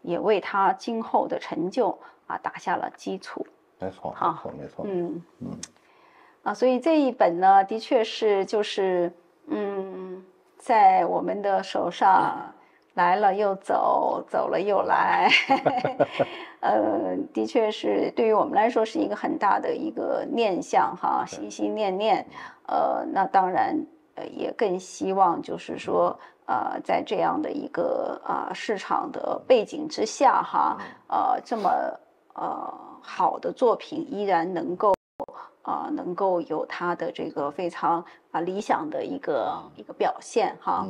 也为他今后的成就打下了基础。没错，没错。所以这一本呢，的确是就是在我们的手上来了又走，走了又来，的确是对于我们来说是一个很大的一个念想哈，心心念念。那当然也更希望就是说在这样的一个市场的背景之下哈，这么好的作品依然能够有它的这个非常理想的一个表现哈。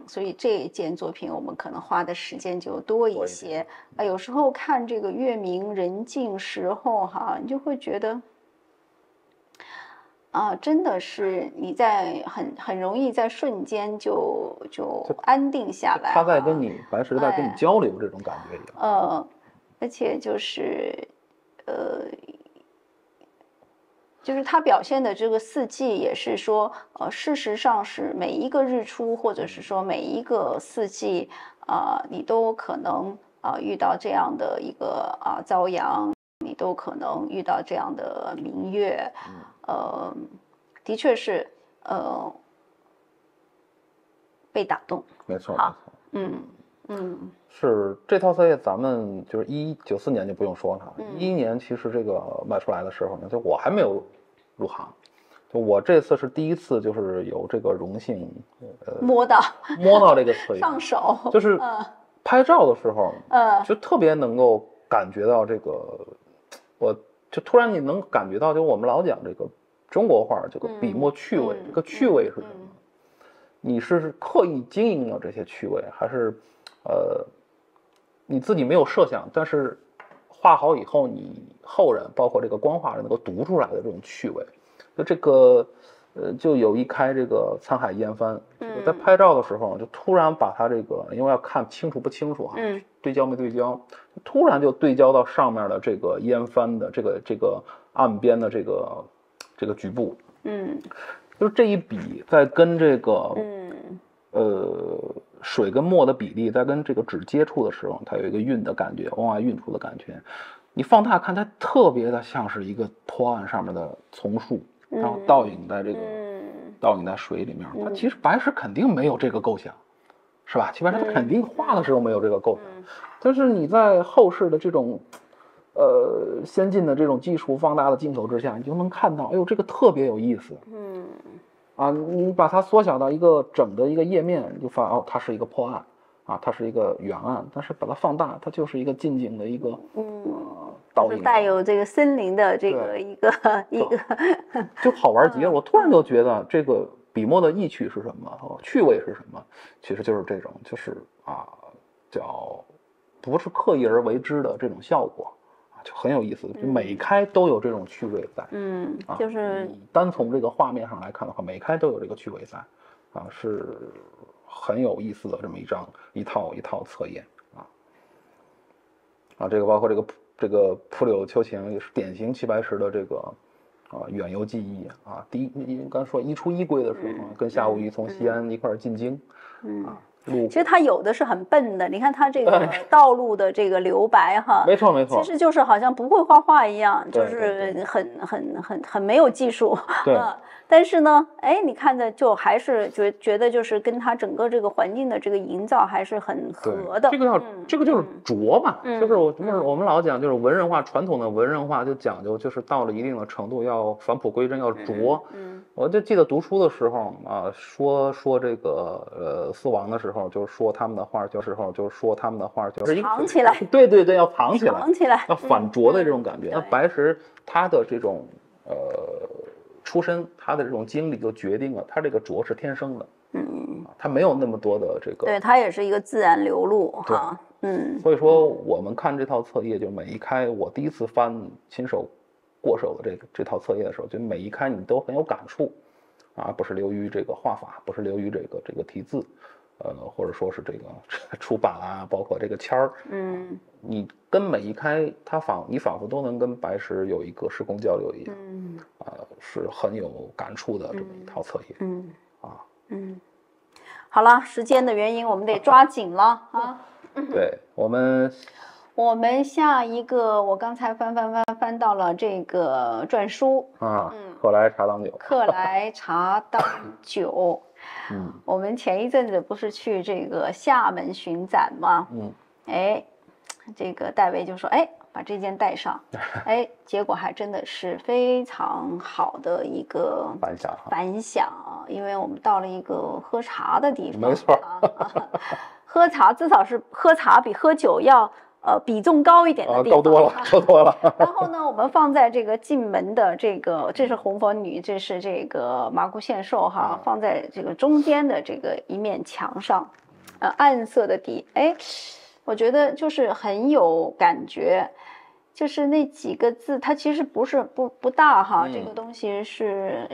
所以这一件作品我们可能花的时间就多一些。有时候看这个月明人静时候哈，你就会觉得真的是你在很容易在瞬间就安定下来。他在跟你白石在跟你交流这种感觉一样。而且就是它表现的这个四季也是说，事实上是每一个日出，或者是说每一个四季，你都可能遇到这样的一个朝阳，你都可能遇到这样的明月，的确是被打动。没错，没错。是这套色业，咱们就是94年就不用说了，11年其实这个卖出来的时候呢，就我还没有入行，就我这次是第一次就是有这个荣幸，摸到这个侧影，上手，就是拍照的时候，就特别能够感觉到这个，我就突然你能感觉到，就我们老讲这个中国画这个笔墨趣味，这个趣味是什么？你是刻意经营了这些趣味，还是你自己没有设想，但是画好以后，你后人包括这个光画人能够读出来的这种趣味？就这个就有一开这个沧海烟帆，在拍照的时候就突然把它这个，因为要看清楚不清楚对焦没对焦，突然就对焦到上面的这个烟帆的这个岸边的这个局部，就是这一笔在跟这个水跟墨的比例在跟这个纸接触的时候，它有一个晕的感觉，往外晕出的感觉。你放大看，它特别的像是一个坡岸上面的丛树，然后倒影在水里面。它其实白石肯定没有这个构想，是吧？齐白石他肯定画的时候没有这个构想，但是你在后世的这种先进的这种技术放大的镜头之下，你就能看到，哎呦，这个特别有意思。你把它缩小到一个整的一个页面，你就发现它是一个破案它是一个远岸，但是把它放大，它就是一个近景的一个倒影，带有这个森林的这个一个就好玩极了。我突然就觉得这个笔墨的意趣是什么，趣味是什么？其实就是这种，就是叫不是刻意而为之的这种效果。就很有意思，就每一开都有这种趣味在。就是单从这个画面上来看的话，每一开都有这个趣味在，是很有意思的这么一套册页这个包括这个蒲柳秋情也是典型齐白石的这个远游记忆第一应该说一出一归的时候，跟夏无虞从西安一块进京其实他有的是很笨的，你看他这个道路的这个留白没错没错，其实就是好像不会画画一样，就是很没有技术。但是呢，你看着就还是觉得就是跟他整个这个环境的这个营造还是很合的。这个就是拙嘛，就是我们老讲就是文人画，传统的文人画就讲究就是到了一定的程度要返璞归真，要拙。我就记得读书的时候说这个四王的时候，就是说他们的画就是藏起来，对，要藏起来，要反拙的这种感觉。那白石他的这种出身，他的这种经历就决定了他这个拙是天生的。他没有那么多的这个，对，他也是一个自然流露哈。所以说我们看这套册页，就每一开我第一次翻亲手过手的这套册页的时候，就每一开你都很有感触不是流于这个画法，不是流于这个题字，或者说是这个出版包括这个签儿，你跟每一开你仿佛都能跟白石有一个时空交流一样，是很有感触的这么一套册页，好了，时间的原因我们得抓紧了对，我们下一个，我刚才翻到了这个篆书啊，克莱茶当酒，克莱茶当酒。我们前一阵子不是去这个厦门巡展吗？哎，这个戴维就说，哎，把这件带上，哎，结果还真的是非常好的一个反响啊，因为我们到了一个喝茶的地方，没错喝茶至少是喝茶比喝酒要比重高一点的地方，高多了。然后呢，我们放在这个进门的这是红佛女，这是这个麻姑献寿哈，放在这个中间的这个一面墙上，暗色的底，哎，我觉得就是很有感觉。就是那几个字，它其实不大哈，这个东西是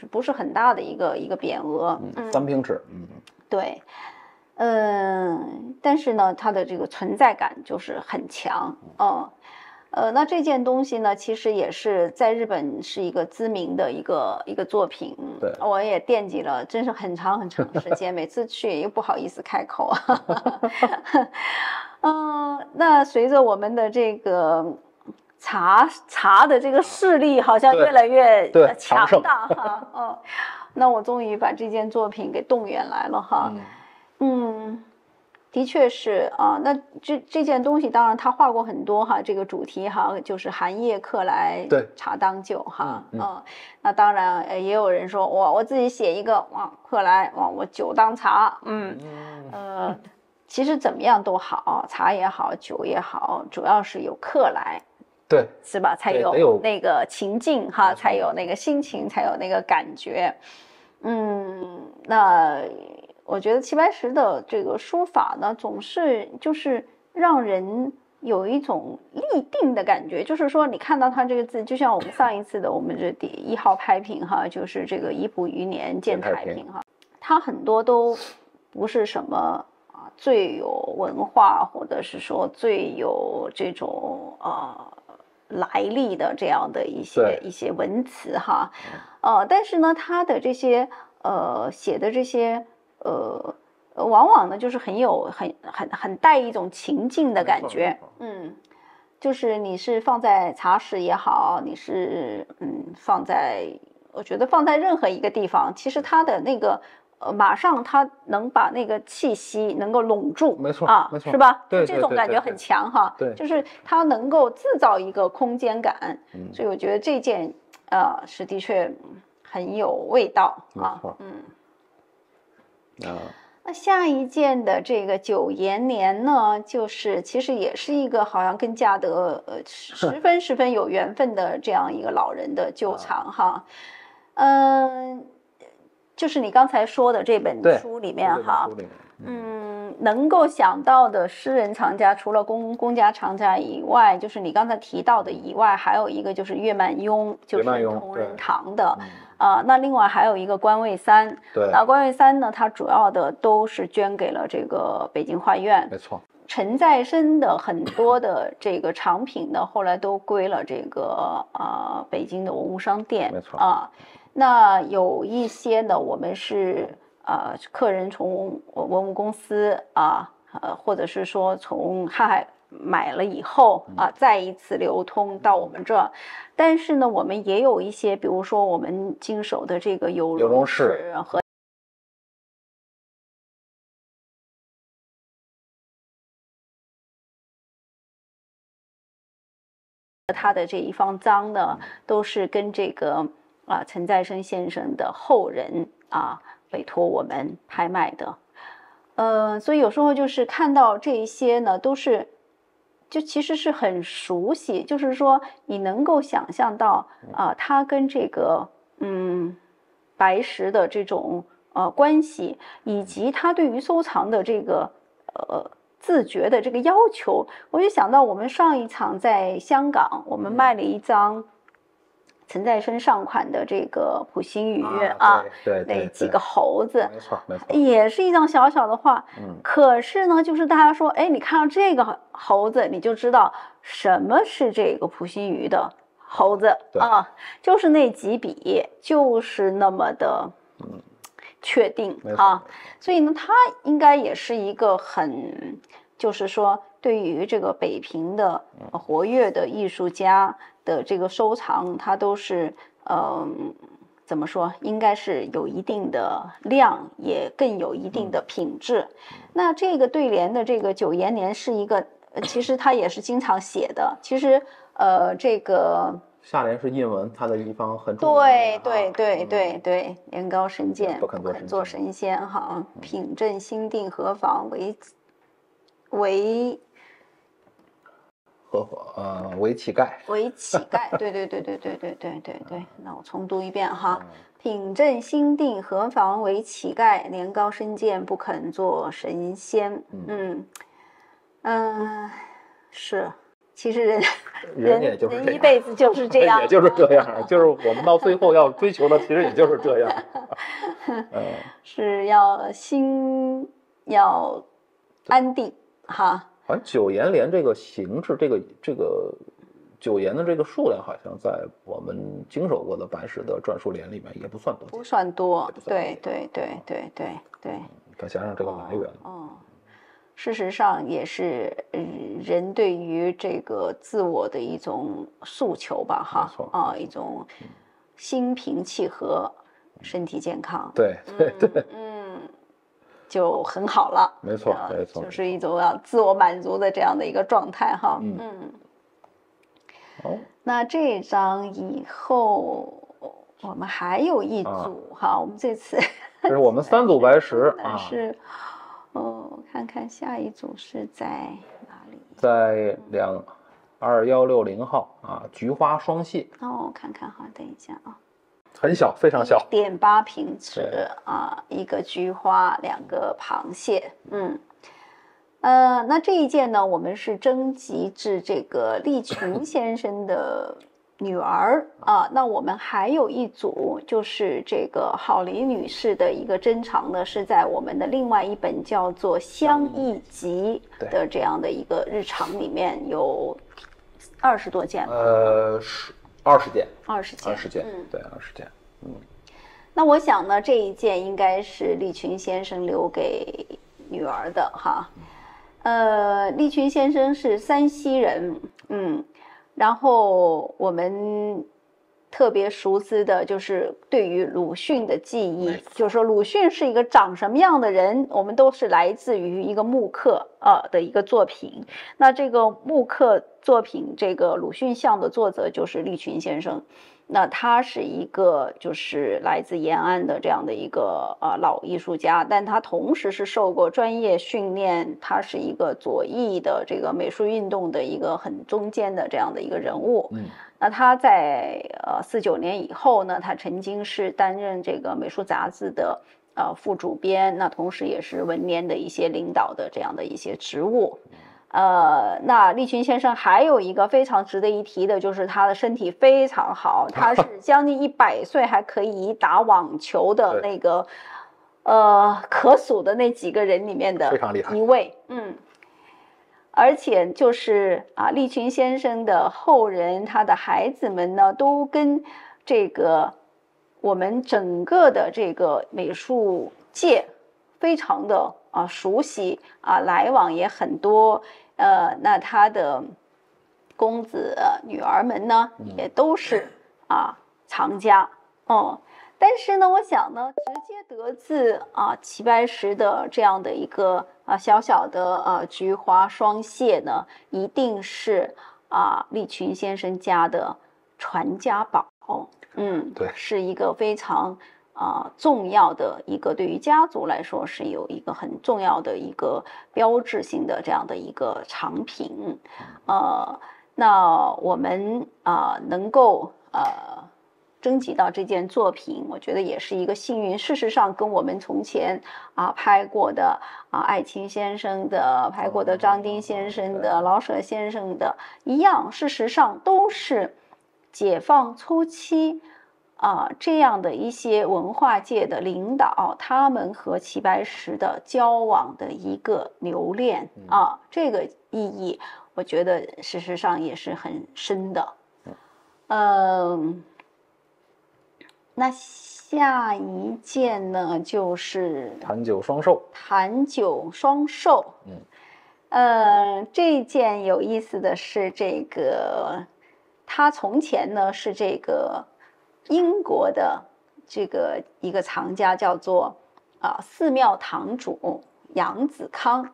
不是很大的一个匾额，3平尺，对。但是呢，它的这个存在感就是很强，那这件东西呢，其实也是在日本是一个知名的一个作品，对，我也惦记了，真是很长时间，每次去又不好意思开口那随着我们的这个茶的这个势力好像越来越强大哈，那我终于把这件作品给动员来了哈。的确是啊，那这件东西，当然他画过很多哈，这个主题哈，就是寒夜客来茶当酒哈，那当然也有人说我自己写一个客来我酒当茶，其实怎么样都好，茶也好，酒也好，主要是有客来，对，是吧？才有那个情境哈，才有那个心情，才有那个感觉，那。我觉得齐白石的这个书法呢，总是就是让人有一种立定的感觉，就是说你看到他这个字，就像我们上一次的我们这第1号拍评哈，就是这个乙卜余年见太平哈，它很多都不是什么最有文化，或者是说最有这种来历的这样的一些文词哈，但是呢，他的这些写的这些。往往呢就是很带一种情境的感觉，就是你是放在茶室也好，你是我觉得放在任何一个地方，其实它的那个马上它能把那个气息能够笼住，没错没错，是吧？对，这种感觉很强哈，对，就是它能够制造一个空间感，所以我觉得这件是的确很有味道啊，那下一件的这个九延年呢，就是其实也是一个好像跟嘉德十分有缘分的这样一个老人的旧藏哈，就是你刚才说的这本书里面哈，能够想到的诗人藏家，除了公家藏家以外，就是你刚才提到的以外，还有一个就是岳曼雍，就是同仁堂的。那另外还有一个关魏三，对，那关魏三呢，它主要的都是捐给了这个北京画院，没错。陈再生的很多的这个藏品呢，后来都归了这个北京的文物商店，没错那有一些呢，我们是客人从文物公司或者是说从瀚海买了以后再一次流通到我们这儿，但是呢，我们也有一些，比如说我们经手的这个有容氏和他的这一方章呢，都是跟这个陈再生先生的后人委托我们拍卖的。所以有时候就是看到这一些呢，都是就其实是很熟悉，就是说你能够想象到他跟这个白石的这种关系，以及他对于收藏的这个自觉的这个要求，我就想到我们上一场在香港，我们卖了一张陈再生上款的这个普心鱼对，那几个猴子，没错，也是一张小小的画，可是呢，就是大家说，哎，你看到这个猴子，你就知道什么是这个普心鱼的猴子就是那几笔，就是那么的确定所以呢，它应该也是一个很就是说对于这个北平的活跃的艺术家的这个收藏，它都是怎么说，应该是有一定的量，也更有一定的品质。那这个对联的这个九延年是一个，其实他也是经常写的。其实这个下联是印文，它的一方很重要对，年高神剑，不不肯做神仙哈，品正心定何妨为乞丐，为乞丐，对，那我重读一遍哈。品正心定何妨为乞丐，年高身贱不肯做神仙。是，其实人也就是人一辈子就是这样，也就是这样，就是我们到最后要追求的，其实也就是这样。是要心要安定哈。好像九延连这个形制，这个九延的这个数量，好像在我们经手过的白石的篆书联里面也不算多，不算多，对。再加上这个来源，事实上也是人对于这个自我的一种诉求吧，哈，一种心平气和，身体健康，对，就很好了，没错，就是一种要自我满足的这样的一个状态哈，那这一章以后我们还有一组哈，我们这次这是我们3组白石啊，是我看看下一组是在哪里，在22160号啊，菊花双蟹，我看看哈，等一下啊。很小，非常小，1.8平尺啊，一个菊花，2个螃蟹，那这一件呢，我们是征集至这个利群先生的女儿啊，那我们还有一组就是这个郝黎女士的一个珍藏呢，是在我们的另外一本叫做《乡艺集》的这样的一个日常里面有20多件，是20件，对，20件，那我想呢，这一件应该是利群先生留给女儿的哈。利群先生是山西人，然后我们特别熟知的就是对于鲁迅的记忆，就是说鲁迅是一个长什么样的人，我们都是来自于一个木刻的一个作品。那这个木刻作品，这个鲁迅像的作者就是利群先生。那他是一个就是来自延安的这样的一个老艺术家，但他同时是受过专业训练，他是一个左翼的这个美术运动的一个很中间的这样的一个人物。那他在49年以后呢，他曾经是担任这个美术杂志的副主编，那同时也是文联的一些领导的这样的一些职务。那利群先生还有一个非常值得一提的，就是他的身体非常好，他是将近100岁还可以打网球的那个可数的那几个人里面的一位，而且就是利群先生的后人，他的孩子们呢，都跟这个我们整个的这个美术界非常的熟悉来往也很多，那他的公子女儿们呢也都是藏家但是呢，我想呢，直接得自齐白石的这样的一个小小的菊花双蟹呢，一定是利群先生家的传家宝，对，是一个非常重要的一个，对于家族来说是有一个很重要的一个标志性的这样的一个藏品。那我们能够征集到这件作品，我觉得也是一个幸运。事实上，跟我们从前拍过的艾青先生的、拍过的张丁先生的、老舍先生的一样，事实上都是解放初期这样的一些文化界的领导，他们和齐白石的交往的一个留恋这个意义，我觉得事实上也是很深的。那下一件呢，就是坛酒双寿。坛酒双寿。这件有意思的是，这个他从前呢是这个英国的这个一个藏家，叫做寺庙堂主杨子康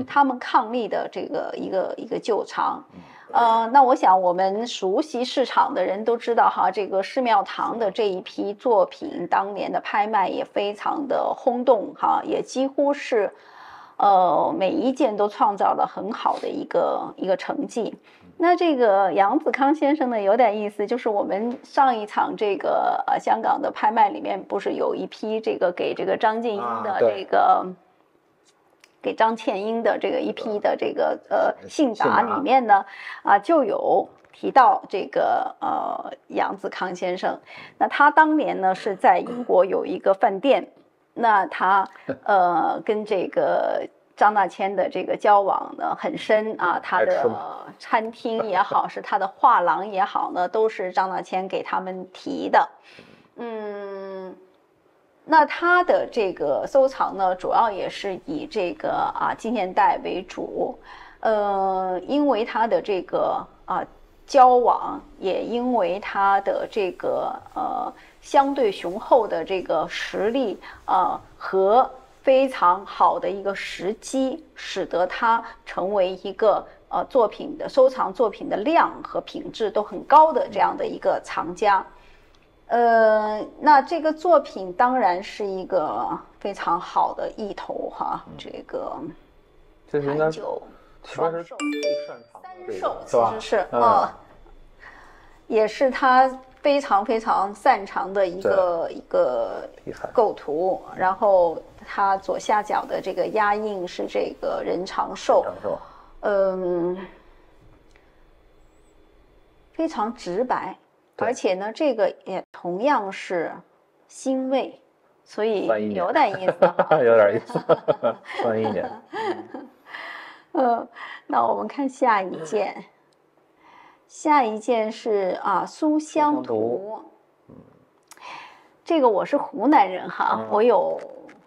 他们伉俪的这个一个旧藏。那我想我们熟悉市场的人都知道哈，这个寺庙堂的这一批作品，当年的拍卖也非常的轰动哈，也几乎是每一件都创造了很好的一个成绩。那这个杨子康先生呢，有点意思，就是我们上一场这个香港的拍卖里面，不是有一批这个给这个张静英的这个。给张倩英的这个一批的这个信达里面呢就有提到这个杨子康先生。那他当年呢是在英国有一个饭店，那他跟这个张大千的这个交往呢很深他的餐厅也好，是他的画廊也好呢，都是张大千给他们提的。那他的这个收藏呢，主要也是以这个近现代为主，因为他的这个交往，也因为他的这个相对雄厚的这个实力和非常好的一个时机，使得他成为一个作品的收藏作品的量和品质都很高的这样的一个藏家。那这个作品当然是一个非常好的意头哈，这个盘酒双寿最擅长的三寿其实是也是他非常非常擅长的一个构图。然后他左下角的这个压印是这个人长寿，非常直白。而且呢，这个也同样是欣慰，所以有点意思有点意思翻译点那我们看下一件，下一件是书香图。这个我是湖南人哈，我有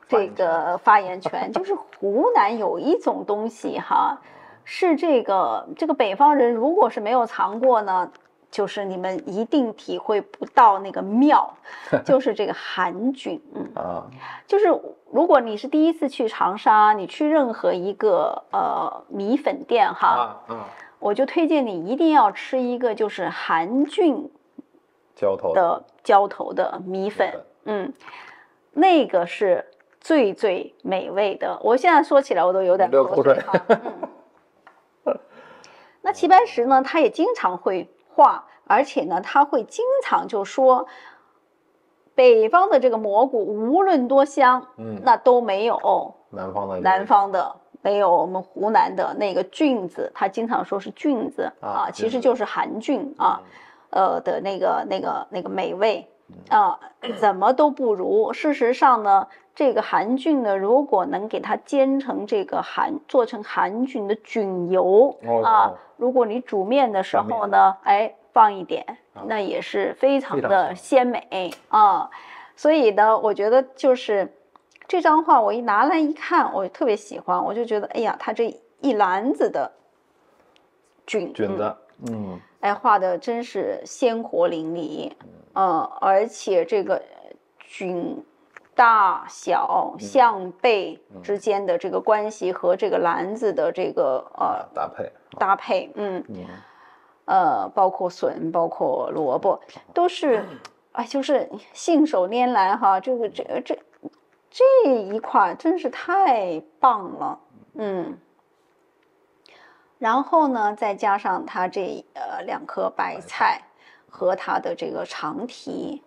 这个发言权。就是湖南有一种东西哈，是这个北方人如果是没有尝过呢，就是你们一定体会不到那个妙，就是这个韩菌。就是如果你是第一次去长沙，你去任何一个米粉店哈，我就推荐你一定要吃一个就是韩菌浇头的米粉。那个是最最美味的。我现在说起来我都有点口水哈。那齐白石呢，他也经常会画，而且呢他会经常就说北方的这个蘑菇无论多香，那都没有南方的没有我们湖南的那个菌子，他经常说是菌子其实就是韩菌的那个美味怎么都不如。事实上呢，这个韩菌呢，如果能给它煎成这个做成韩菌的菌油如果你煮面的时候呢，放一点，那也是非常的鲜美所以呢，我觉得就是这张画我一拿来一看，我特别喜欢，我就觉得哎呀，它这一篮子的菌子，画的真是鲜活淋漓，而且这个菌大小相背之间的这个关系和这个篮子的这个搭配，包括笋，包括萝卜，都是就是信手拈来哈，这一块真是太棒了，然后呢，再加上它这2颗白菜和它的这个长题，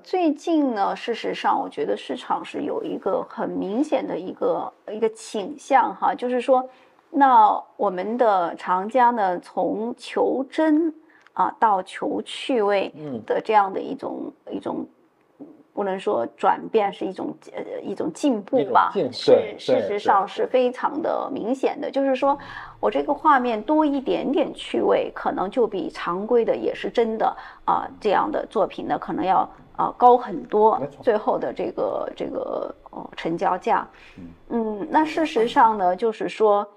最近呢，事实上我觉得市场是有一个很明显的一个倾向哈，就是说，那我们的藏家呢，从求真到求趣味的这样的一种不能说转变，是一种进步吧，事实上是非常的明显的。就是说我这个画面多一点点趣味，可能就比常规的也是真的这样的作品呢，可能要高很多，最后的这个成交价。那事实上呢，就是说，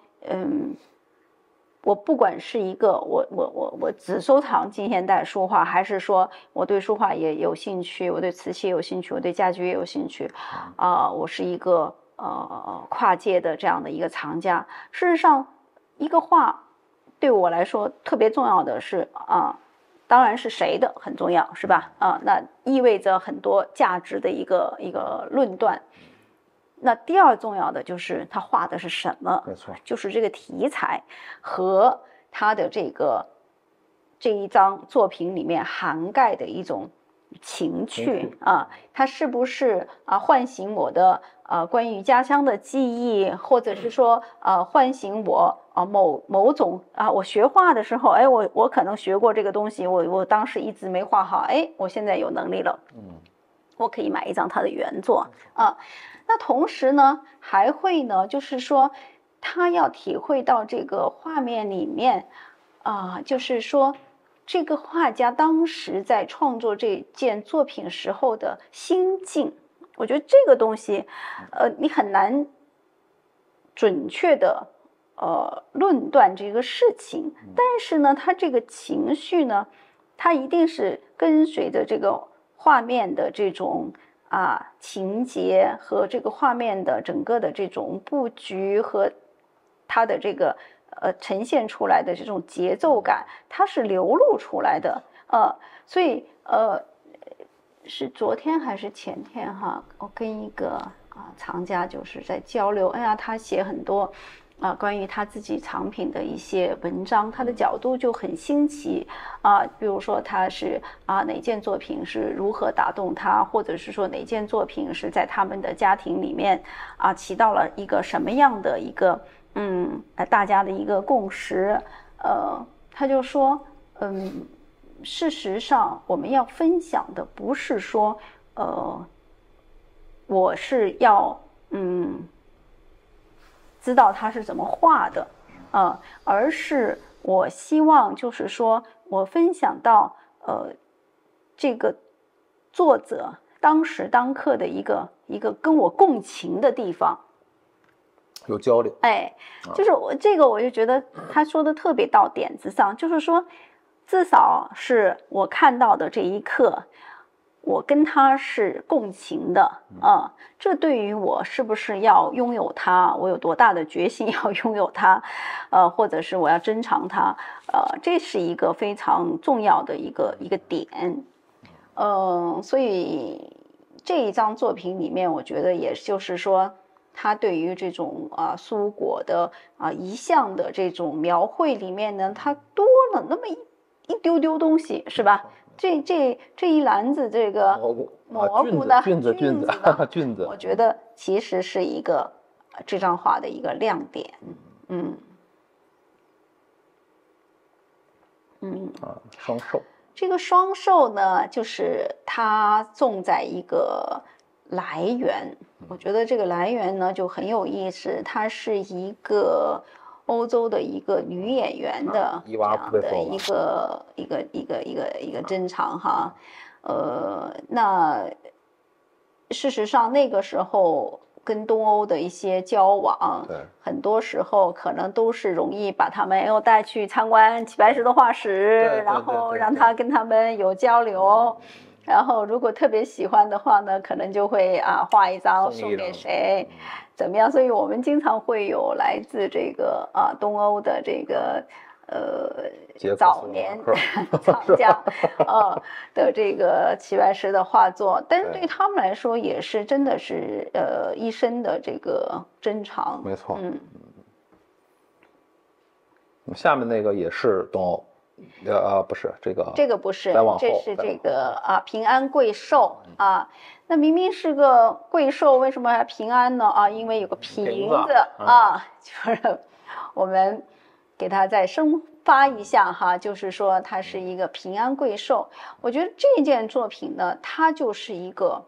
我不管是一个我只收藏近现代书画，还是说我对书画也有兴趣，我对瓷器也有兴趣，我对家居也有兴趣，我是一个跨界的这样的一个藏家。事实上，一个画对我来说特别重要的是当然是谁的很重要，是吧？那意味着很多价值的一个论断。那第二重要的就是他画的是什么，没错，就是这个题材和他的这一张作品里面涵盖的一种情趣它是不是唤醒我的关于家乡的记忆，或者是说唤醒我某种我学画的时候，我可能学过这个东西，我当时一直没画好，我现在有能力了，我可以买一张他的原作那同时呢，还会呢，就是说，他要体会到这个画面里面，就是说，这个画家当时在创作这件作品时候的心境。我觉得这个东西，你很难准确的论断这个事情，但是呢，他这个情绪呢，他一定是跟随着这个画面的这种。情节和这个画面的整个的这种布局和它的这个呈现出来的这种节奏感，它是流露出来的所以是昨天还是前天我跟一个藏家就是在交流，他写很多关于他自己藏品的一些文章，他的角度就很新奇比如说他是哪件作品是如何打动他，或者是说哪件作品是在他们的家庭里面起到了一个什么样的一个大家的一个共识他就说事实上我们要分享的不是说我是要知道他是怎么画的而是我希望就是说我分享到这个作者当时当刻的一个跟我共情的地方，有交流。就是我就觉得他说的特别到点子上，就是说至少是我看到的这一刻我跟他是共情的这对于我是不是要拥有它，我有多大的决心要拥有它或者是我要珍藏它这是一个非常重要的一个点所以这一张作品里面我觉得也就是说他对于这种蔬果的一项的这种描绘里面呢，他多了那么一丢丢东西，是吧？这一篮子这个蘑菇的菌子，我觉得其实是一个这张画的一个亮点。双寿。这个双寿呢，就是它种在一个来源，我觉得这个来源呢就很有意思，它是一个欧洲的一个女演员的这样的一个珍藏那事实上那个时候跟东欧的一些交往，很多时候可能都是容易把他们又带去参观齐白石的画室，然后让他跟他们有交流。然后如果特别喜欢的话呢，可能就会画一张送给谁怎么样，所以我们经常会有来自这个东欧的这个早年藏家的这个齐白石的画作，但是对他们来说也是真的是一生的这个珍藏。没错。下面那个也是东欧不是这个不是，这是这个平安贵寿那明明是个贵寿，为什么还平安呢因为有个瓶子就是我们给它再生发一下就是说它是一个平安贵寿。我觉得这件作品呢，它就是一个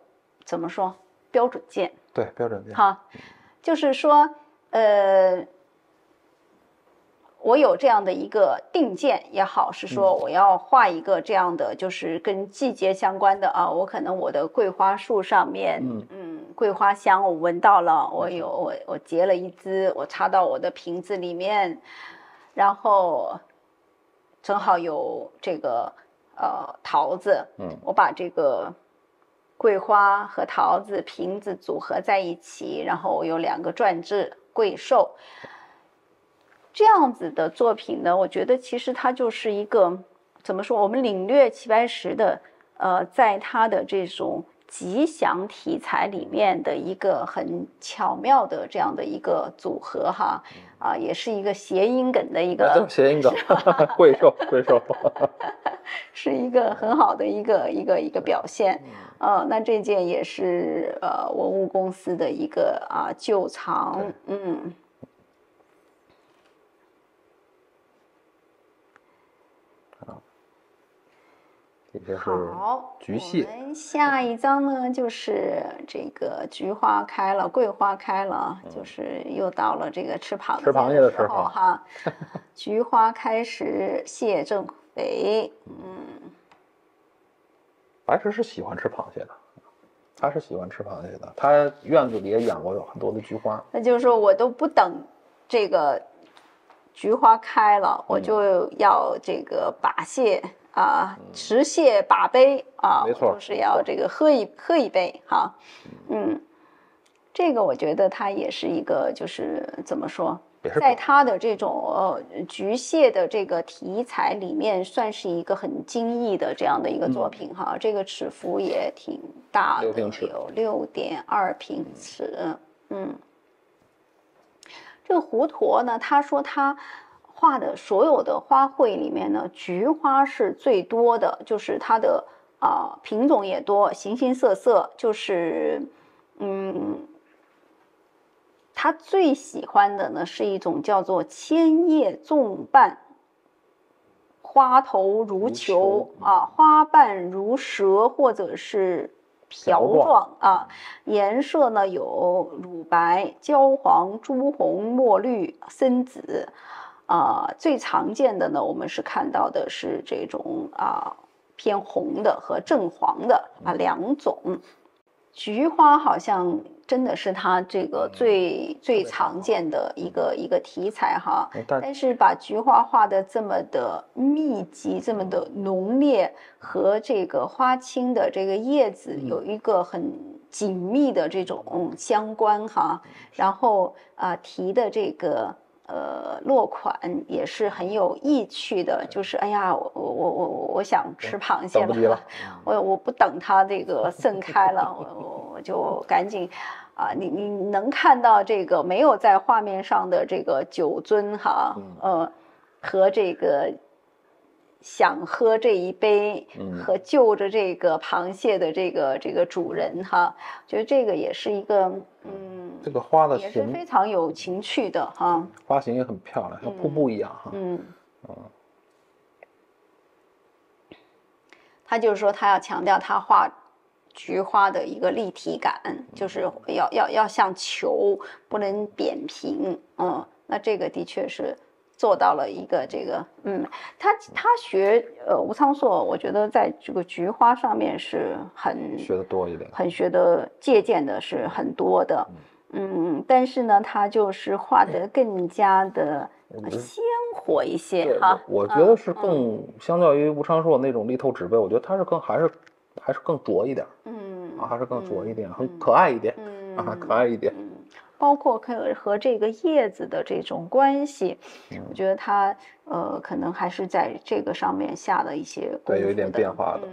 怎么说标准件，对，标准件就是说我有这样的一个定件也好，是说我要画一个这样的就是跟季节相关的我可能我的桂花树上面桂花香我闻到了，我结了一支，我插到我的瓶子里面，然后正好有这个桃子，我把这个桂花和桃子瓶子组合在一起，然后我有2个篆字桂寿。这样子的作品呢，我觉得其实它就是一个怎么说？我们领略齐白石的在它的这种吉祥题材里面的一个很巧妙的这样的一个组合哈，也是一个谐音梗的一个谐音梗，桂寿桂寿，是一个很好的一个表现。那这件也是文物公司的一个旧藏，好，菊蟹。我们下一张呢，就是这个菊花开了，桂花开了，就是又到了这个吃螃蟹的时候哈。菊花开时蟹正肥，白石是喜欢吃螃蟹的，他是喜欢吃螃蟹的，他院子里也养过有很多的菊花。那就是说我都不等这个菊花开了，我就要这个把蟹。持蟹把杯没错，就是要这个喝一杯哈，这个我觉得它也是一个就是怎么说，在它的这种菊蟹的这个题材里面，算是一个很精益的这样的一个作品哈。这个尺幅也挺大的，有6.2平尺，这个胡驼呢，他说他画的所有的花卉里面呢，菊花是最多的，就是它的品种也多，形形色色，就是他最喜欢的呢是一种叫做千叶纵瓣，花头如球花瓣如蛇或者是瓢状颜色呢有乳白、焦黄、朱红、墨绿、深紫。最常见的呢，我们是看到的是这种偏红的和正黄的2种。菊花好像真的是它这个最常见的一个题材哈，但是把菊花画的这么的密集，这么的浓烈，和这个花青的这个叶子有一个很紧密的这种相关哈，然后题的这个。落款也是很有意趣的，就是哎呀，我想吃螃蟹了，我不等它这个盛开了，我就赶紧你能看到这个没有在画面上的这个酒樽哈，和这个想喝这一杯，和就着这个螃蟹的这个主人哈，觉得这个也是一个这个花的也是非常有情趣的哈，花型也很漂亮，像瀑布一样哈。他就是说他要强调他画菊花的一个立体感，就是要像球，不能扁平。那这个的确是做到了一个这个他学吴苍硕，我觉得在这个菊花上面是很学的多一点，很学的借鉴的是很多的。但是呢，他就是画得更加的鲜活一些哈。我觉得是更相较于吴昌硕那种力透纸背，我觉得他是还是更拙一点，还是更拙一点，很可爱一点，可爱一点。包括和这个叶子的这种关系，我觉得他可能还是在这个上面下了一些功夫的，对，有一点变化的。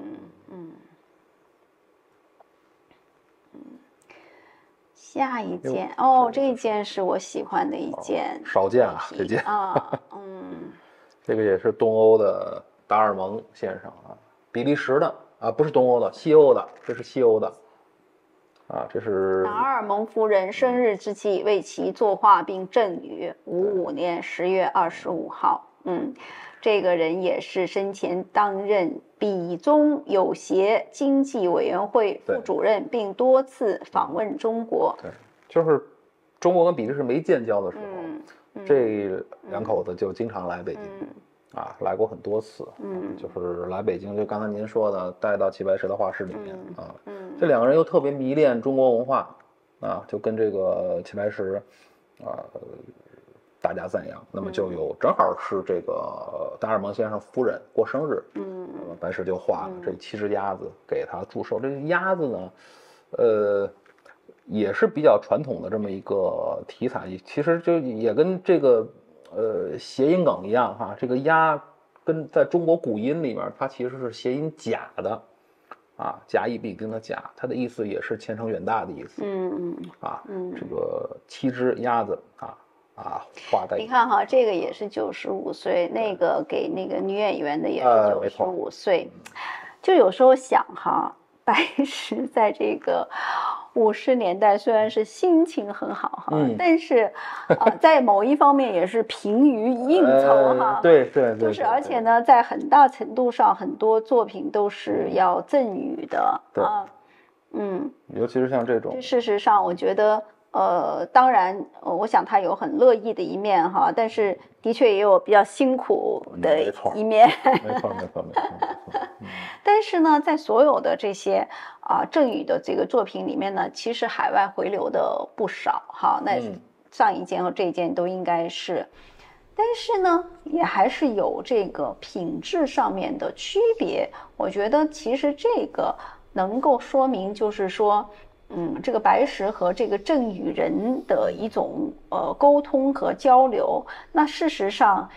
下一件这一件是我喜欢的一件，少见这件这个也是东欧的达尔蒙先生比利时的不是东欧的，西欧的，这是西欧的这是达尔蒙夫人生日之际为其作画并赠予55年10月25号。这个人也是生前担任比中友协经济委员会副主任，并多次访问中国。对，就是中国跟比利时没建交的时候，这2口子就经常来北京，来过很多次，就是来北京，就刚才您说的，带到齐白石的画室里面这2个人又特别迷恋中国文化，啊，就跟这个齐白石大家赞扬。那么就有正好是这个达尔蒙先生夫人过生日，那么白石就画了这7只鸭子给他祝寿。这个鸭子呢，也是比较传统的这么一个题材，其实就也跟这个谐音梗一样哈，这个鸭跟在中国古音里面，它其实是谐音甲的啊，甲乙丙丁的甲，它的意思也是前程远大的意思。这个7只鸭子画在。你看哈，这个也是95岁，那个给那个女演员的也是95岁，就有时候想哈，白石在这个50年代虽然是心情很好哈，但是在某一方面也是疲于应酬哈。对，就是而且呢，在很大程度上，很多作品都是要赠予的啊。尤其是像这种。事实上，我觉得。当然，我想他有很乐意的一面哈，但是的确也有比较辛苦的一面。没错。但是呢，在所有的这些郑宇的这个作品里面呢，其实海外回流的不少哈。那上一件和这一件都应该是，但是呢，也还是有这个品质上面的区别。我觉得其实这个能够说明，就是说。这个白石和这个郑宇人的一种沟通和交流，那事实上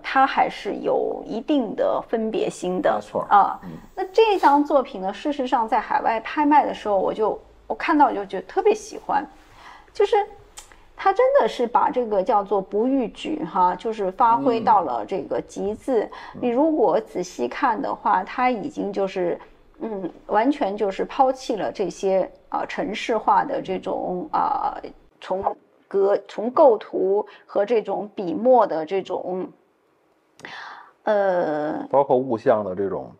它还是有一定的分别心的，没错啊。那这张作品呢，事实上在海外拍卖的时候，我看到我就觉得特别喜欢，就是他真的是把这个叫做不逾矩哈，就是发挥到了这个极致。你如果仔细看的话，他已经就是完全就是抛弃了这些程式化的这种从构图和这种笔墨的这种包括物象的这种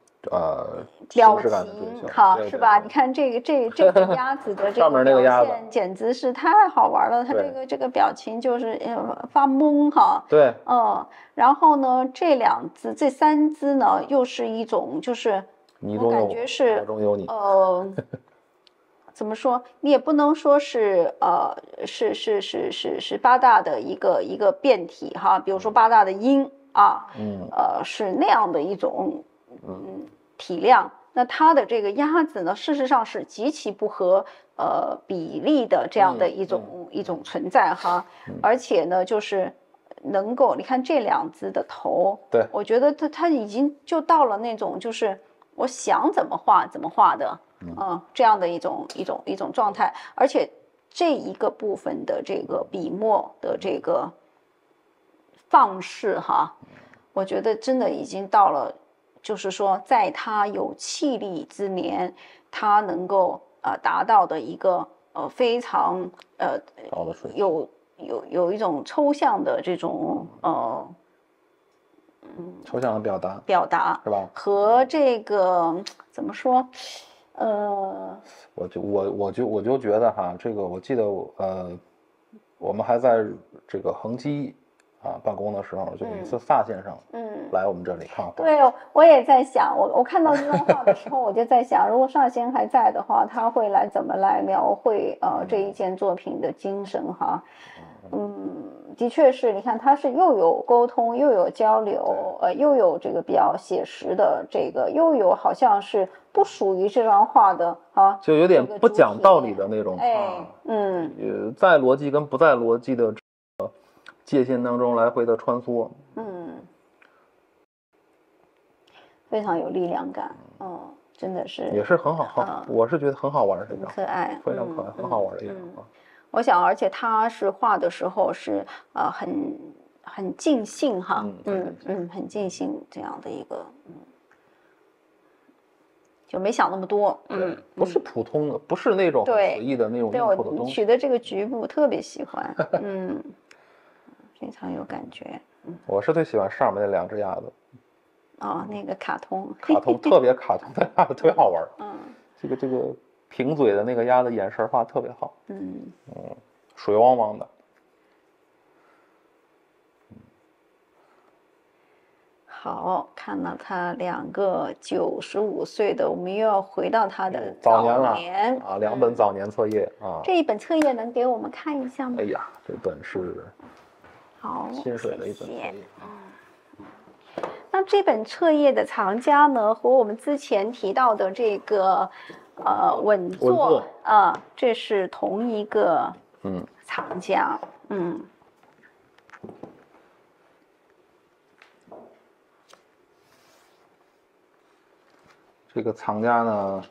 表情哈，是吧？你看这个鸭子的这个表现，简直是太好玩了。它这个表情就是发懵哈。对，然后呢，这3只呢，又是一种就是我感觉是怎么说？你也不能说是是八大的一个变体哈，比如说八大的音是那样的一种体量。那它的这个鸭子呢，事实上是极其不合比例的这样的一种存在哈，而且呢，就是能够你看这2只的头，对，我觉得它已经就到了那种就是我想怎么画怎么画的。这样的一种状态，而且这一个部分的这个笔墨的这个放式哈，我觉得真的已经到了，就是说在他有气力之年，他能够达到的一个非常有一种抽象的这种抽象的表达是吧？和这个怎么说？我就觉得哈，这个我记得我们还在这个恒基办公的时候，就有一次萨先生来我们这里看画。对，我也在想，我看到这张画的时候，我就在想，如果萨先还在的话，他会怎么来描绘这一件作品的精神哈。的确是，你看他是又有沟通，又有交流，又有这个比较写实的这个，又有好像是不属于这张画的就有点不讲道理的那种在逻辑跟不在逻辑的界限当中来回的穿梭，非常有力量感，真的是也是很好，我是觉得很好玩，这张可爱，非常可爱，很好玩的一张画。我想，而且他是画的时候是很尽兴哈，很尽兴这样的一个，就没想那么多，不是普通的，不是那种随意的那种硬的东西。取的这个局部特别喜欢，非常有感觉。我是最喜欢上面那2只鸭子。那个卡通特别卡通的鸭子特别好玩。这个平嘴的那个鸭子眼神画特别好。水汪汪的。好，看到他2个95岁的，我们又要回到他的早年了年啊，2本早年册页啊。这一本册页能给我们看一下吗？哎呀，这本是好，清水的一本册谢页谢。那这本册页的藏家呢，和我们之前提到的这个稳坐啊，这是同一个藏家，这个藏家呢，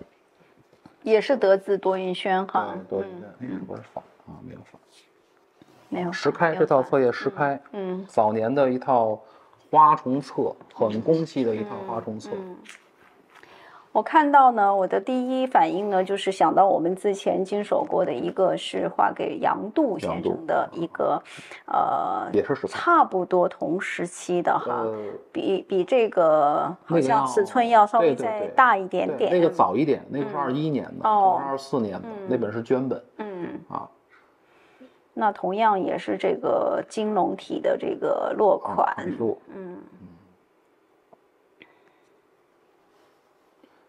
也是得自多云轩哈，多云轩，不是仿啊，没有仿，没有实开这套册页实开，早年的一套花虫册，很工细的一套花虫册。我看到呢，我的第一反应呢，就是想到我们之前经手过的一个是画给杨度先生的一个，也是实开，差不多同时期的哈，比这个好像尺寸要稍微再大一点点。那个早一点，那个是21年的，这是24年的，那本是绢本。那同样也是这个金龙体的这个落款。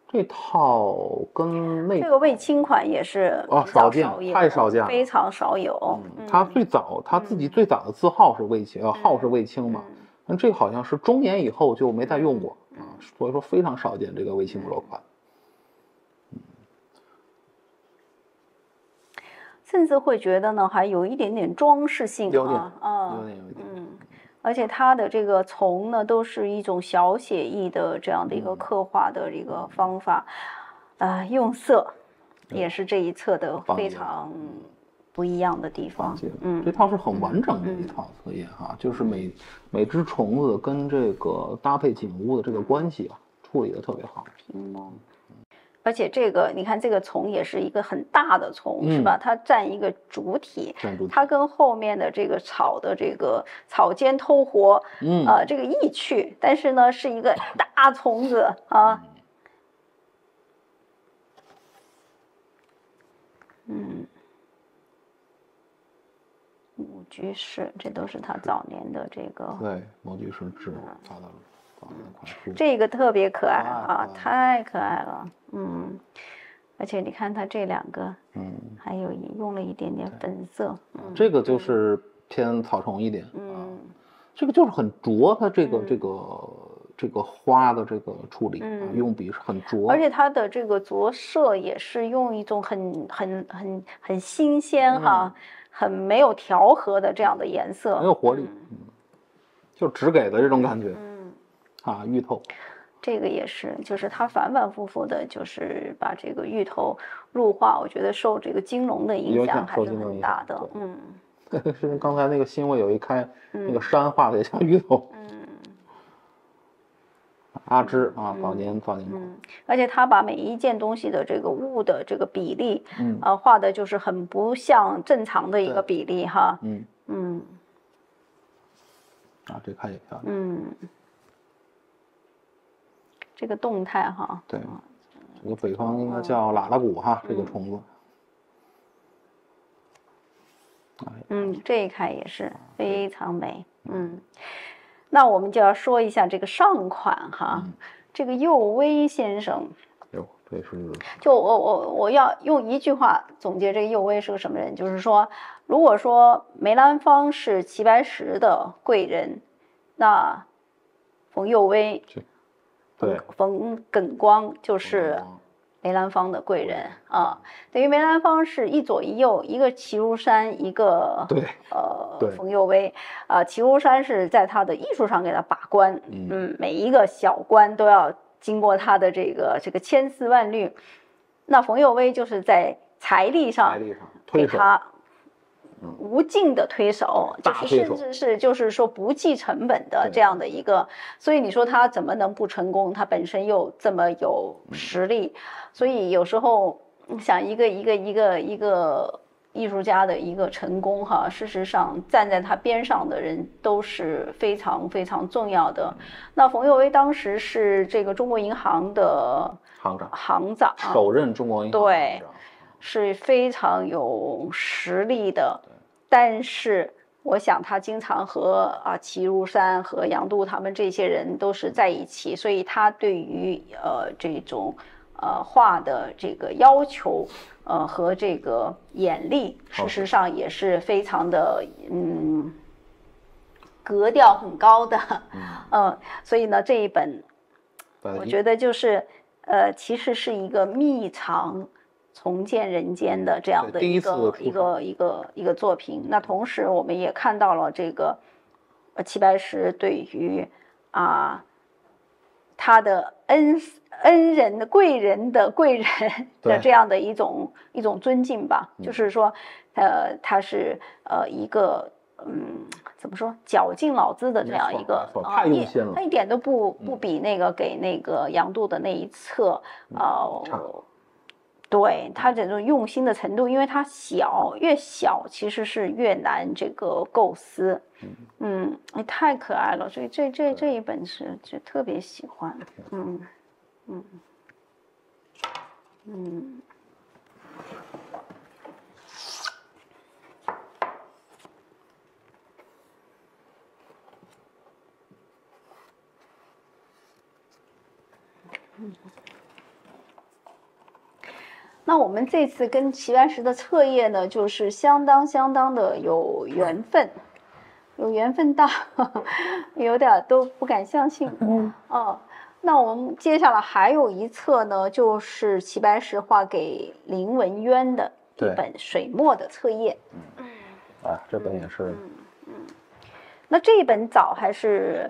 这套跟那这个卫青款也是少见，太少见了，非常少有。他最早他自己最早的字号是卫青，号是卫青嘛，那这个好像是中年以后就没再用过所以说非常少见这个卫青落款。甚至会觉得呢，还有一点点装饰性啊，有一点。而且它的这个虫呢，都是一种小写意的这样的一个刻画的这个方法，用色也是这一册的非常不一样的地方。这套是很完整的一套册页哈，就是每只虫子跟这个搭配景物的这个关系处理的特别好。而且这个你看，这个虫也是一个很大的虫，是吧？它占一个主体，它跟后面的这个草的这个草间偷活，这个异趣，但是呢是一个大虫子啊。母居士，这都是他早年的这个。对，母居士志发的早年的款书。这个特别可爱太可爱了。而且你看它这2个，还有用了一点点粉色，这个就是偏草虫一点，这个就是很拙，它这个花的这个处理用笔是很拙，而且它的这个着色也是用一种很新鲜很没有调和的这样的颜色，很有活力，就只给的这种感觉，芋头。这个也是，就是他反反复复的，就是把这个芋头入画，我觉得受这个金龙的影响还是很大的。是刚才那个新闻有一开，那个山画的也像芋头。阿芝早年。而且他把每一件东西的这个物的这个比例，画的就是很不像正常的一个比例哈。这看也漂亮。这个动态对，这个北方应该叫喇喇鼓这个虫子。这一看也是非常美。那我们就要说一下这个上款这个右威先生。这是。就我要用一句话总结这个右威是个什么人，就是说，如果说梅兰芳是齐白石的贵人，那冯右威。冯耿光就是梅兰芳的贵人等于梅兰芳是一左一右，一个齐如山，一个冯右威齐如山是在他的艺术上给他把关，每一个小关都要经过他的这个千丝万缕，那冯右威就是在财力上给他无尽的推手，就是甚至是就是说不计成本的这样的一个，所以你说他怎么能不成功？他本身又这么有实力，所以有时候想一个艺术家的一个成功事实上站在他边上的人都是非常非常重要的。那冯右威当时是这个中国银行的行长，首任中国银行对。是非常有实力的，但是我想他经常和齐如山和杨度他们这些人都是在一起，所以他对于这种画的这个要求和这个眼力，事实上也是非常的格调很高的，所以呢这一本我觉得就是其实是一个秘藏重见人间的这样的一个作品。那同时我们也看到了这个齐白石对于他的恩人的贵人的这样的一种尊敬吧，就是说他是一个怎么说绞尽脑汁的这样一个太用心了，他一点都不比那个给那个杨度的那一册对他这种用心的程度，因为他越小其实是越难这个构思，太可爱了，所以这一本是就特别喜欢，那我们这次跟齐白石的册页呢，就是相当的有缘分，到有点都不敢相信。那我们接下来还有一册呢，就是齐白石画给林文渊的一本水墨的册页。这本也是。那这一本早还是？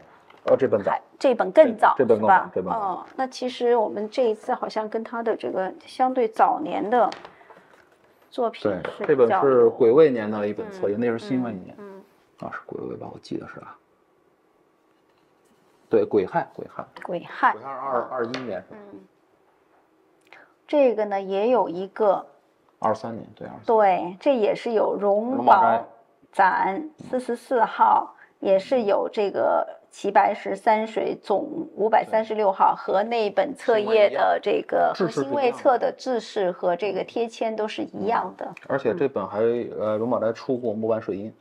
这本早，这本更早，这本是吧？这本那其实我们这一次好像跟他的这个相对早年的作品对，这本是癸未年的一本册页，那是辛未年，是癸未吧？我记得是对，癸亥21年。这个呢也有一个23年，对，这也是有荣宝展44号，也是有这个齐白石山水总536号和那本册页的这个和辛未册的制式和这个贴签都是一样的。而且这本还荣宝斋出过木版水印，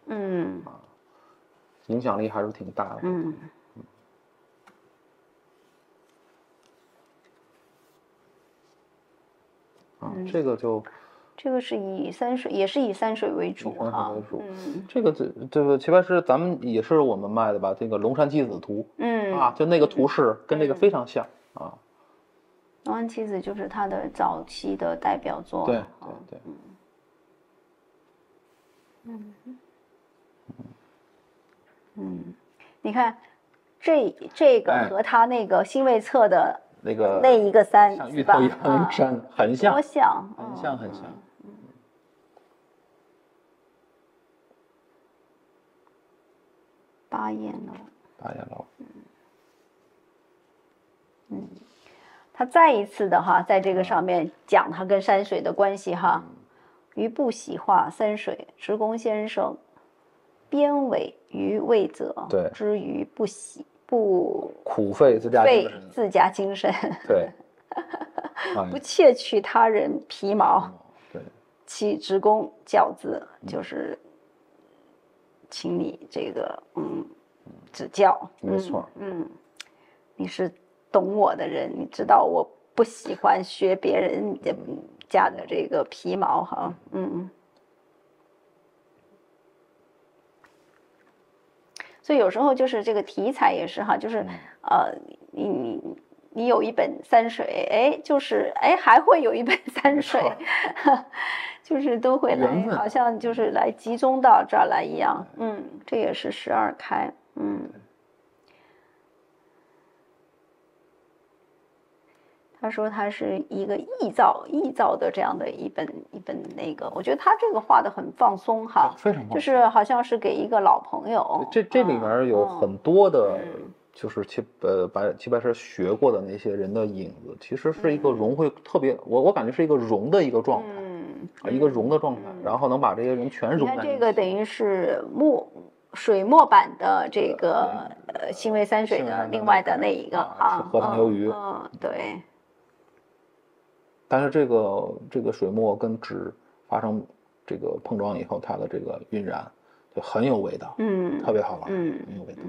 影响力还是挺大的。这个是以山水，也是以山水为主哈。这个齐白石咱们也是我们卖的吧？这个《龙山七子图》，就那个图式跟这个非常像啊。龙山七子就是他的早期的代表作。对。你看这个和他那个辛未册的那一个山，像芋头一样的山，很像，多像，很像。八叶楼。他再一次的在这个上面讲他跟山水的关系余不喜画山水，职工先生编委于未则，之余不喜不苦费自家精神，对，不窃取他人皮毛，对，其职工教字，就是请你这个指教，没错，你是懂我的人，你知道我不喜欢学别人家的这个皮毛所以有时候就是这个题材也是就是你有一本山水，就是还会有一本山水，就是都会来，好像就是来集中到这儿来一样。这也是12开。他说他是一个臆造的这样的一本那个，我觉得他这个画的很放松非常放松，就是好像是给一个老朋友。这里面有很多的，就是齐白石学过的那些人的影子，其实是一个融会特别，我感觉是一个融的一个状态，一个融的状态，然后能把这些人全融在一起。你看这个等于是水墨版的这个辛未山水的另外的那一个荷塘游鱼，对。但是这个水墨跟纸发生这个碰撞以后，它的这个晕染，就很有味道，特别好玩，很有味道。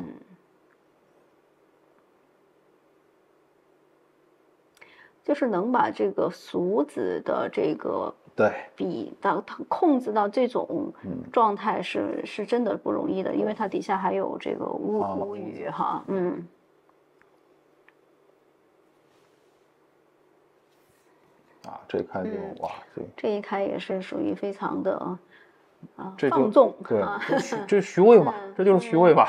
就是能把这个俗子的这个对笔到它控制到这种状态是真的不容易的，因为它底下还有这个乌语哈，这一开就哇，这一开也是属于非常的这放纵，对，这徐渭嘛，这就是徐渭嘛。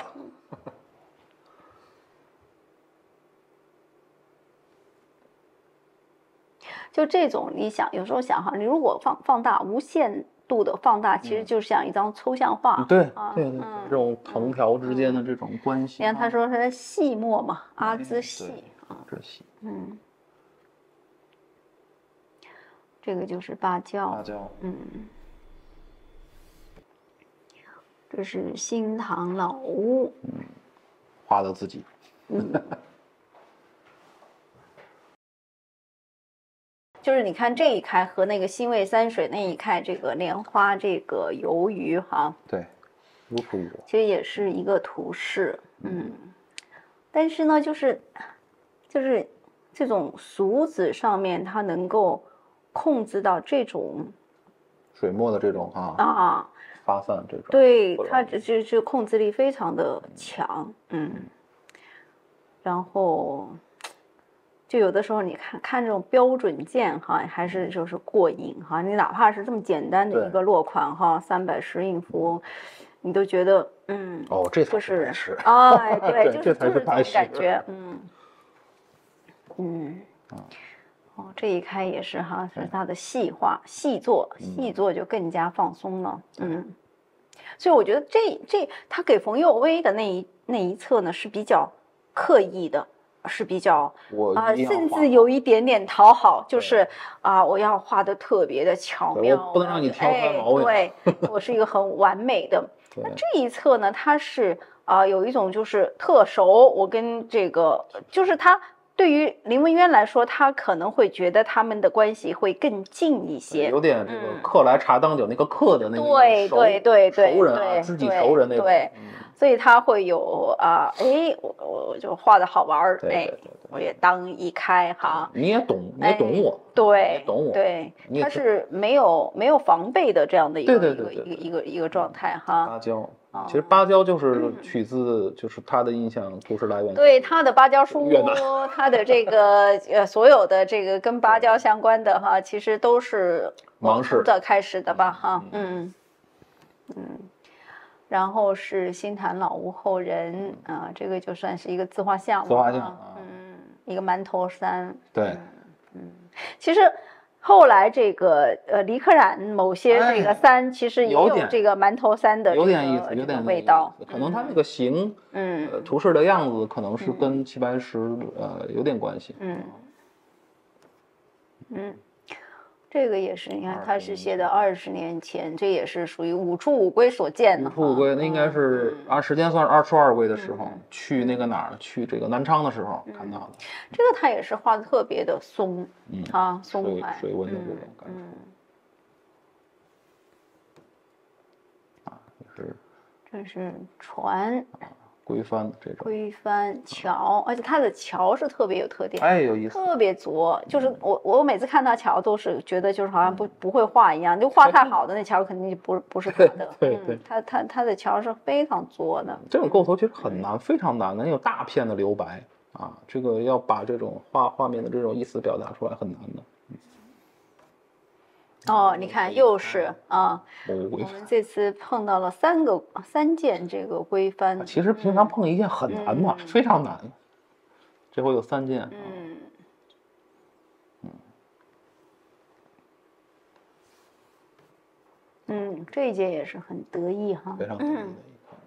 就这种你想，有时候想哈，你如果放大无限度的放大，其实就像一张抽象画。对，这种藤条之间的这种关系。你看他说是细墨嘛，阿兹细这细。这个就是芭蕉。芭蕉。这是新唐老屋。画的自己。就是你看这一开和那个新魏三水那一开，这个莲花这个游鱼哈，对，如出一辙。其实也是一个图式，但是呢，就是这种俗子上面，它能够控制到这种水墨的这种发散这种，对，它就控制力非常的强，然后。就有的时候你看这种标准件哈，还是就是过瘾哈。你哪怕是这么简单的一个落款哈，310印符，你都觉得这才是白痴对，就是这种感觉，这一开也是哈，是它的细画细作就更加放松了，所以我觉得他给冯幼薇的那一册呢是比较刻意的。是比较甚至有一点点讨好，就是我要画的特别的巧妙，我不能让你挑出毛病。对，我是一个很完美的。那这一册呢，它是有一种就是特熟，我跟这个就是他对于林文渊来说，他可能会觉得他们的关系会更近一些，有点这个客来茶当酒那个客的那个对熟人知己熟人那种。对。所以他会有我就画的好玩儿，我也当一开哈，你也懂我，对，懂我，对，他是没有防备的这样的一个状态哈。芭蕉，其实芭蕉就是取自就是他的印象图式来源，对他的芭蕉书，他的这个所有的这个跟芭蕉相关的哈，其实都是芒市的开始的吧哈，然后是新坛老屋后人这个就算是一个自画像了，一个馒头山，对，其实后来这个黎克染某些这个山其实也有这个馒头山的有点意思，有点味道，可能它那个形，图式的样子可能是跟齐白石有点关系，这个也是，你看他是写的20年前，这也是属于五出五归所见的。五出五归，那应该是时间算是2出2归的时候，去那个哪儿，去这个南昌的时候看到的。这个他也是画的特别的松，松快，水纹的这种感觉。这是船。归帆这种归帆桥，而且它的桥是特别有特点，有意思，特别拙。就是我每次看它桥都是觉得就是好像不会画一样，就画太好的那桥肯定就不是他的。对，它的桥是非常拙的。这种构图其实很难，非常难的，有大片的留白这个要把这种画面的这种意思表达出来很难的。你看又是我们这次碰到了3件这个归帆。其实平常碰一件很难嘛，非常难。这回有3件。这一件也是很得意哈，非常得意的一块。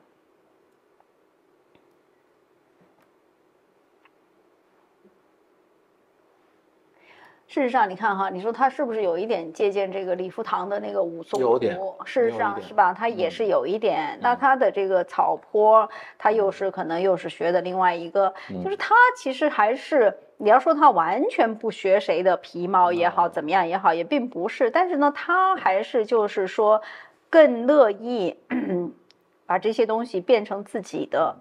事实上，你看哈，你说他是不是有一点借鉴这个李福堂的那个武松图？有点，事实上是吧？他也是有一点。那他的这个草坡，他可能又是学的另外一个，就是他其实还是你要说他完全不学谁的皮毛也好，怎么样也好，也并不是。但是呢，他还是就是说更乐意把这些东西变成自己的，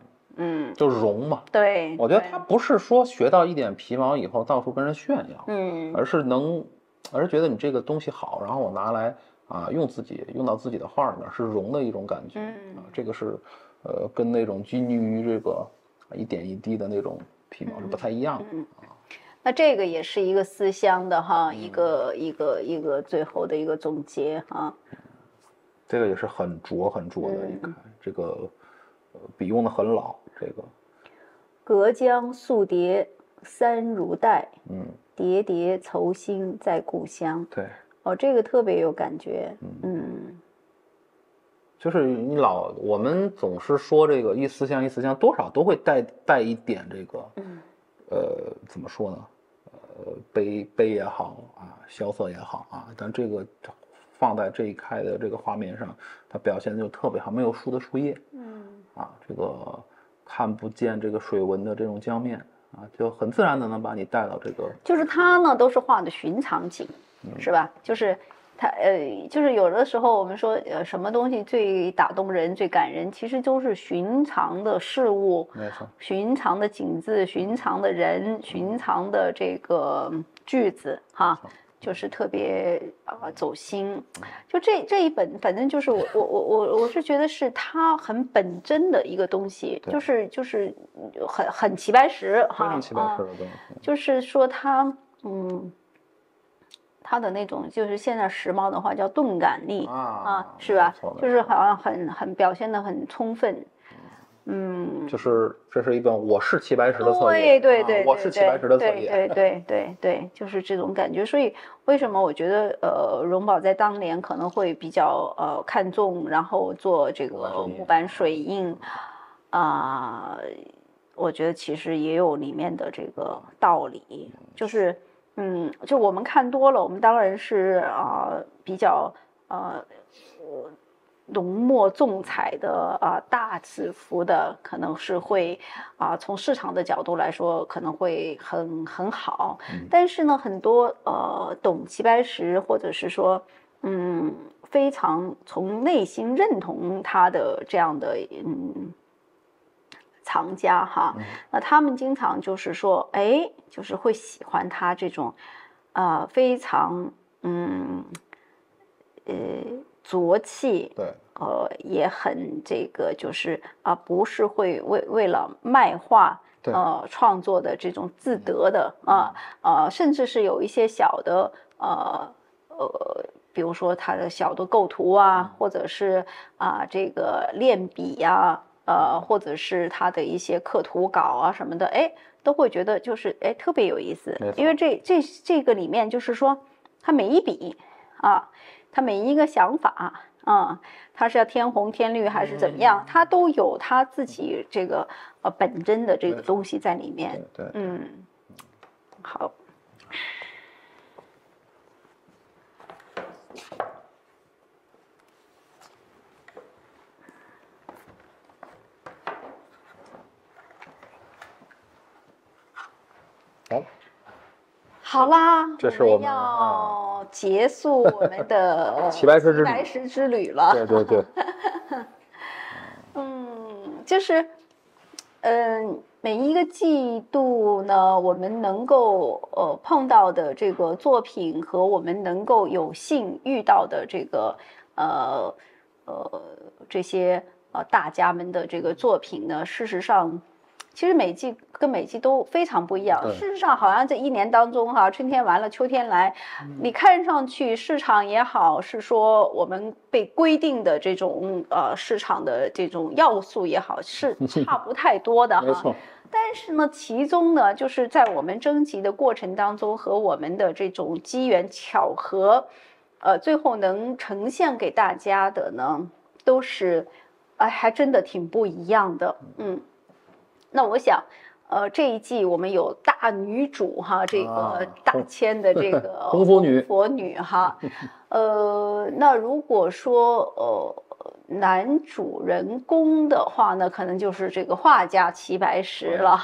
就融嘛。对，我觉得他不是说学到一点皮毛以后到处跟人炫耀，而是觉得你这个东西好，然后我拿来用到自己的画里面，是融的一种感觉。这个是跟那种拘泥于这个一点一滴的那种皮毛是不太一样的。那这个也是一个思乡的哈，一个最后的一个总结哈。这个也是很拙的一看，这个笔用的很老。这个隔江宿蝶三如带，叠叠愁心在故乡。对，这个特别有感觉。就是我们总是说这个一思乡，多少都会带一点这个，怎么说呢？悲也好萧瑟也好但这个放在这一开的这个画面上，它表现的就特别好，没有树的树叶，这个看不见这个水纹的这种江面就很自然的能把你带到这个。就是它呢，都是画的寻常景，是吧？就是它就是有的时候我们说什么东西最打动人、最感人，其实都是寻常的事物，没错，寻常的景致、寻常的人、寻常的这个句子哈。就是特别走心，就这一本，反正就是我是觉得是它很本真的一个东西，就是很齐白石哈，非常齐白石的东西，就是说它的那种就是现在时髦的话叫钝感力是吧？就是好像很表现得很充分。就是这是一本我是齐白石的册页，对，我是齐白石的册页，对，就是这种感觉。所以为什么我觉得荣宝在当年可能会比较看重，然后做这个木板水印我觉得其实也有里面的这个道理，就是就我们看多了，我们当然是比较浓墨重彩的大字幅的，可能是会从市场的角度来说可能会很好，但是呢，很多懂齐白石或者是说非常从内心认同他的这样的藏家哈，那他们经常就是说，就是会喜欢他这种非常浊气，对，也很这个就是不是会为了卖画创作的这种自得的甚至是有一些小的比如说他的小的构图或者是这个练笔呀或者是他的一些刻图稿什么的，都会觉得就是特别有意思，因为这个里面就是说他每一笔他每一个想法他是要天红天绿还是怎么样，他都有他自己这个本真的这个东西在里面。对，好。好啦，这是我们要结束我们的齐白石之旅了。对，就是每一个季度呢，我们能够碰到的这个作品和我们能够有幸遇到的这个这些大家们的这个作品呢，事实上。其实每季跟每季都非常不一样。事实上，好像这一年当中春天完了，秋天来，你看上去市场也好，是说我们被规定的这种市场的这种要素也好，是差不太多的没错。但是呢，其中呢，就是在我们征集的过程当中和我们的这种机缘巧合，最后能呈现给大家的呢，都是，还真的挺不一样的，那我想，这一季我们有大女主这个大千的这个红佛女那如果说男主人公的话呢，可能就是这个画家齐白石了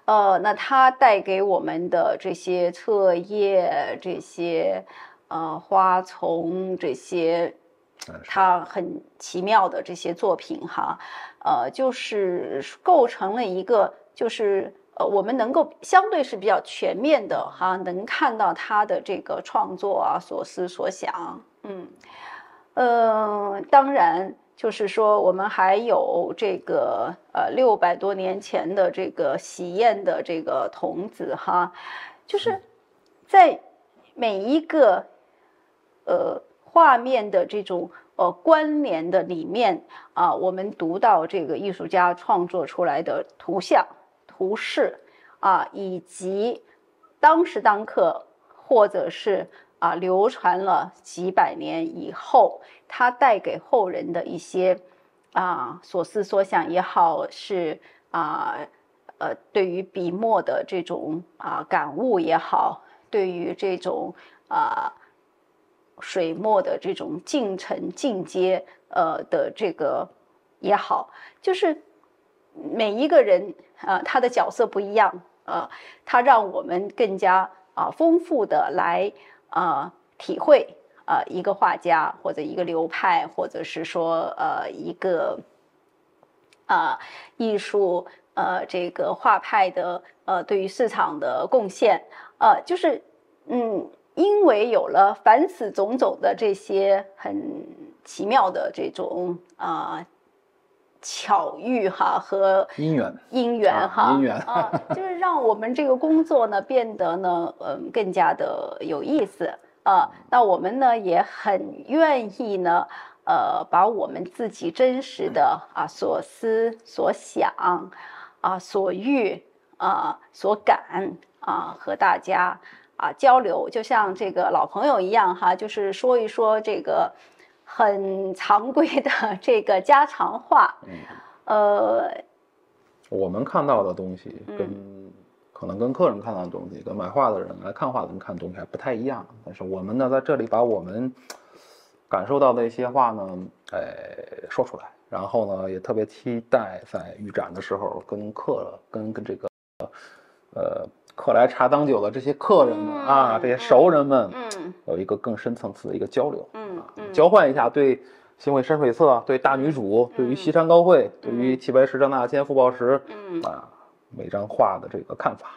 那他带给我们的这些册页、这些花丛、这些它很奇妙的这些作品哈，就是构成了一个就是我们能够相对是比较全面的哈，能看到他的这个创作啊，所思所想，当然就是说我们还有这个600多年前的这个喜宴的这个童子哈，就是在每一个画面的这种关联的里面啊，我们读到这个艺术家创作出来的图像、图示啊，以及当时当刻或者是流传了几百年以后，它带给后人的一些所思所想也好，是对于笔墨的这种感悟也好，对于这种水墨的这种进程进阶的这个也好，就是每一个人他的角色不一样，他让我们更加丰富的来体会一个画家或者一个流派，或者是说一个艺术这个画派的对于市场的贡献，就是因为有了凡此种种的这些很奇妙的这种巧遇哈和姻缘哈，就是让我们这个工作呢变得呢更加的有意思那我们呢也很愿意呢把我们自己真实的所思所想所欲所感和大家交流，就像这个老朋友一样哈，就是说一说这个很常规的这个家常话。我们看到的东西可能跟客人看到的东西，跟买画的人来看画的人看的东西还不太一样。但是我们呢，在这里把我们感受到的一些话呢，说出来。然后呢，也特别期待在预展的时候跟这个客来茶当酒的这些客人们这些熟人们有一个更深层次的一个交流，交换一下对新会山水册、对大女主、对于西山高会、对于齐白石、张大千、傅抱石每张画的这个看法。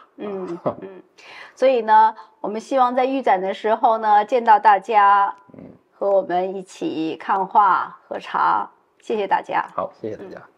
所以呢，我们希望在预展的时候呢，见到大家，和我们一起看画喝茶。谢谢大家。好，谢谢大家。